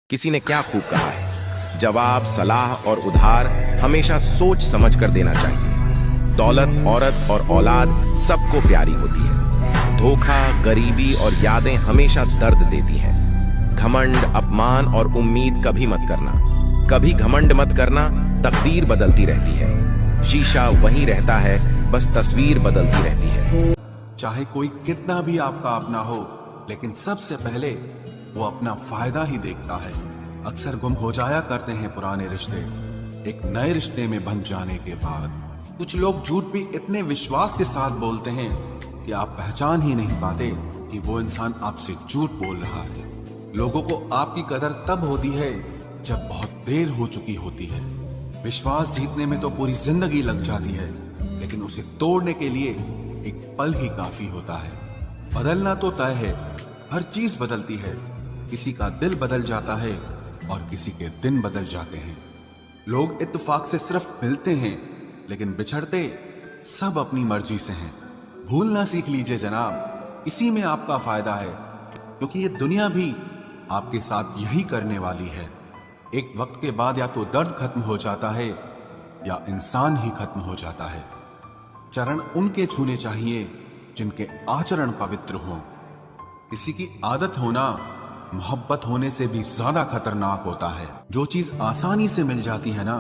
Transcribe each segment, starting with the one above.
किसी ने क्या खूब कहा है, जवाब, सलाह और उधार हमेशा सोच समझ कर देना चाहिए। दौलत, औरत और औलाद सबको प्यारी होती है। धोखा, गरीबी और यादें हमेशा दर्द देती हैं। घमंड, अपमान और उम्मीद कभी मत करना। कभी घमंड मत करना, तकदीर बदलती रहती है। शीशा वहीं रहता है, बस तस्वीर बदलती रहती है। चाहे कोई कितना भी आपका अपना हो, लेकिन सबसे पहले वो अपना फायदा ही देखता है। अक्सर गुम हो जाया करते हैं पुराने रिश्ते एक नए रिश्ते में बन जाने के बाद। कुछ लोग झूठ भी इतने विश्वास के साथ बोलते हैं कि आप पहचान ही नहीं पाते कि वो इंसान आपसे झूठ बोल रहा है। लोगों को आपकी कदर तब होती है जब बहुत देर हो चुकी होती है। विश्वास जीतने में तो पूरी जिंदगी लग जाती है, लेकिन उसे तोड़ने के लिए एक पल ही काफी होता है। बदलना तो तय है, हर चीज बदलती है। किसी का दिल बदल जाता है और किसी के दिन बदल जाते हैं। लोग इत्तेफाक से सिर्फ मिलते हैं, लेकिन बिछड़ते सब अपनी मर्जी से हैं। भूलना सीख लीजिए जनाब, इसी में आपका फायदा है, क्योंकि ये दुनिया भी आपके साथ यही करने वाली है। एक वक्त के बाद या तो दर्द खत्म हो जाता है या इंसान ही खत्म हो जाता है। चरण उनके छूने चाहिए जिनके आचरण पवित्र हों। किसी की आदत होना मोहब्बत होने से भी ज्यादा खतरनाक होता है। जो चीज आसानी से मिल जाती है ना,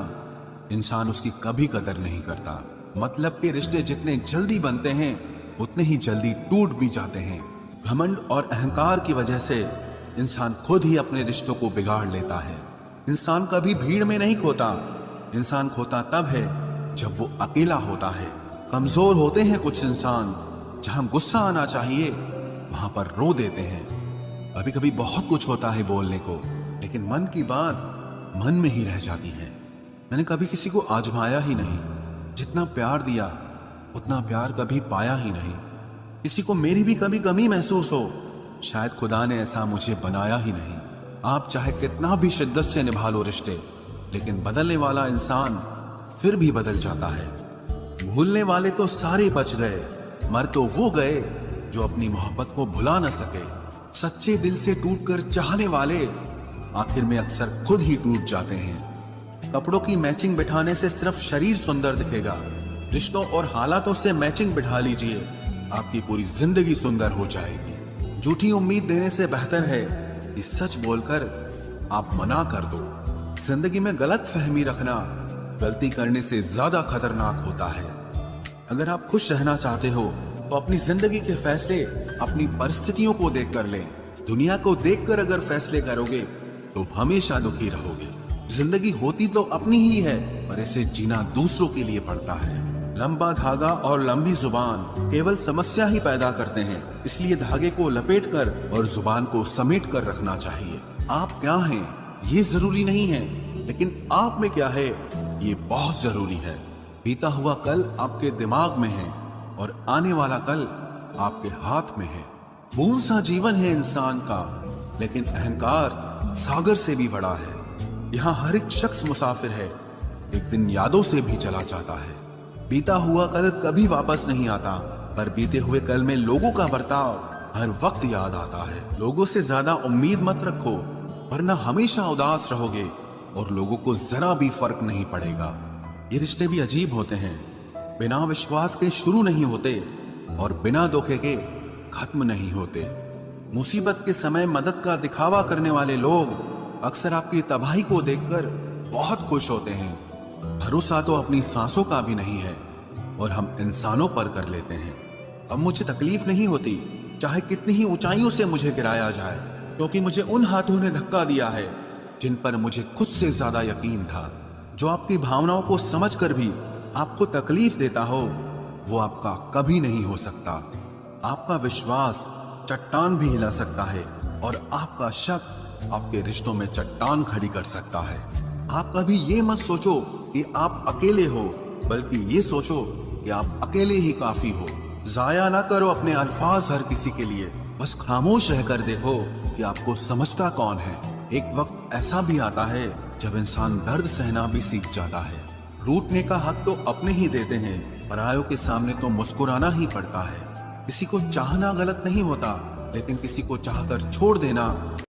इंसान उसकी कभी कदर नहीं करता। मतलब के रिश्ते जितने जल्दी बनते हैं, उतने ही जल्दी टूट भी जाते हैं। घमंड और अहंकार की वजह से इंसान खुद ही अपने रिश्तों को बिगाड़ लेता है। इंसान कभी भीड़ में नहीं खोता, इंसान खोता तब है जब वो अकेला होता है। कमजोर होते हैं कुछ इंसान, जहां गुस्सा आना चाहिए वहां पर रो देते हैं। कभी कभी बहुत कुछ होता है बोलने को, लेकिन मन की बात मन में ही रह जाती है। मैंने कभी किसी को आजमाया ही नहीं। जितना प्यार दिया उतना प्यार कभी पाया ही नहीं। किसी को मेरी भी कभी कमी महसूस हो, शायद खुदा ने ऐसा मुझे बनाया ही नहीं। आप चाहे कितना भी शिद्दत से निभा लो रिश्ते, लेकिन बदलने वाला इंसान फिर भी बदल जाता है। भूलने वाले तो सारे बच गए, मर तो वो गए जो अपनी मोहब्बत को भुला न सके। सच्चे दिल से टूटकर चाहने वाले आखिर में अक्सर खुद ही टूट जाते हैं। कपड़ों की मैचिंग बिठाने से सिर्फ शरीर सुंदर दिखेगा। रिश्तों और हालातों से मैचिंग बिठा लीजिए, आपकी पूरी जिंदगी सुंदर हो जाएगी। झूठी उम्मीद देने से बेहतर है कि सच बोलकर आप मना कर दो। जिंदगी में गलत फहमी रखना गलती करने से ज्यादा खतरनाक होता है। अगर आप खुश रहना चाहते हो तो अपनी जिंदगी के फैसले अपनी परिस्थितियों को देखकर लें। दुनिया को देखकर अगर फैसले करोगे तो हमेशा दुखी रहोगे। जिंदगी होती तो अपनी ही है, पर इसे जीना दूसरों के लिए पड़ता है। लंबा धागा और लंबी जुबान केवल समस्या ही पैदा करते हैं, इसलिए धागे को लपेटकर और जुबान को समेट कर रखना चाहिए। आप क्या हैं ये जरूरी नहीं है, लेकिन आप में क्या है ये बहुत जरूरी है। बीता हुआ कल आपके दिमाग में है और आने वाला कल आपके हाथ में है। बूंद सा जीवन है इंसान का, लेकिन अहंकार सागर से भी बड़ा है। यहाँ हर एक शख्स मुसाफिर है, एक दिन यादों से भी चला जाता है। बीता हुआ कल कभी वापस नहीं आता, पर बीते हुए कल में लोगों का बर्ताव हर वक्त याद आता है। लोगों से ज्यादा उम्मीद मत रखो, वरना हमेशा उदास रहोगे और लोगों को जरा भी फर्क नहीं पड़ेगा। ये रिश्ते भी अजीब होते हैं, बिना विश्वास के शुरू नहीं होते और बिना धोखे के खत्म नहीं होते। मुसीबत के समय मदद का दिखावा करने वाले लोग अक्सर आपकी तबाही को देखकर बहुत खुश होते हैं। भरोसा तो अपनी सांसों का भी नहीं है और हम इंसानों पर कर लेते हैं। अब मुझे तकलीफ नहीं होती चाहे कितनी ही ऊंचाइयों से मुझे गिराया जाए, क्योंकि मुझे उन हाथों ने धक्का दिया है जिन पर मुझे खुद से ज्यादा यकीन था। जो आपकी भावनाओं को समझकर भी आपको तकलीफ देता हो, वो आपका कभी नहीं हो सकता। आपका विश्वास चट्टान भी हिला सकता है और आपका शक आपके रिश्तों में चट्टान खड़ी कर सकता है। आप कभी ये मत सोचो कि आप अकेले हो, बल्कि ये सोचो कि आप अकेले ही काफी हो। जाया ना करो अपने अल्फाज हर किसी के लिए, बस खामोश रहकर देखो कि आपको समझता कौन है। एक वक्त ऐसा भी आता है जब इंसान दर्द सहना भी सीख जाता है। रूठने का हक तो अपने ही देते हैं, परायों के सामने तो मुस्कुराना ही पड़ता है। किसी को चाहना गलत नहीं होता, लेकिन किसी को चाहकर छोड़ देना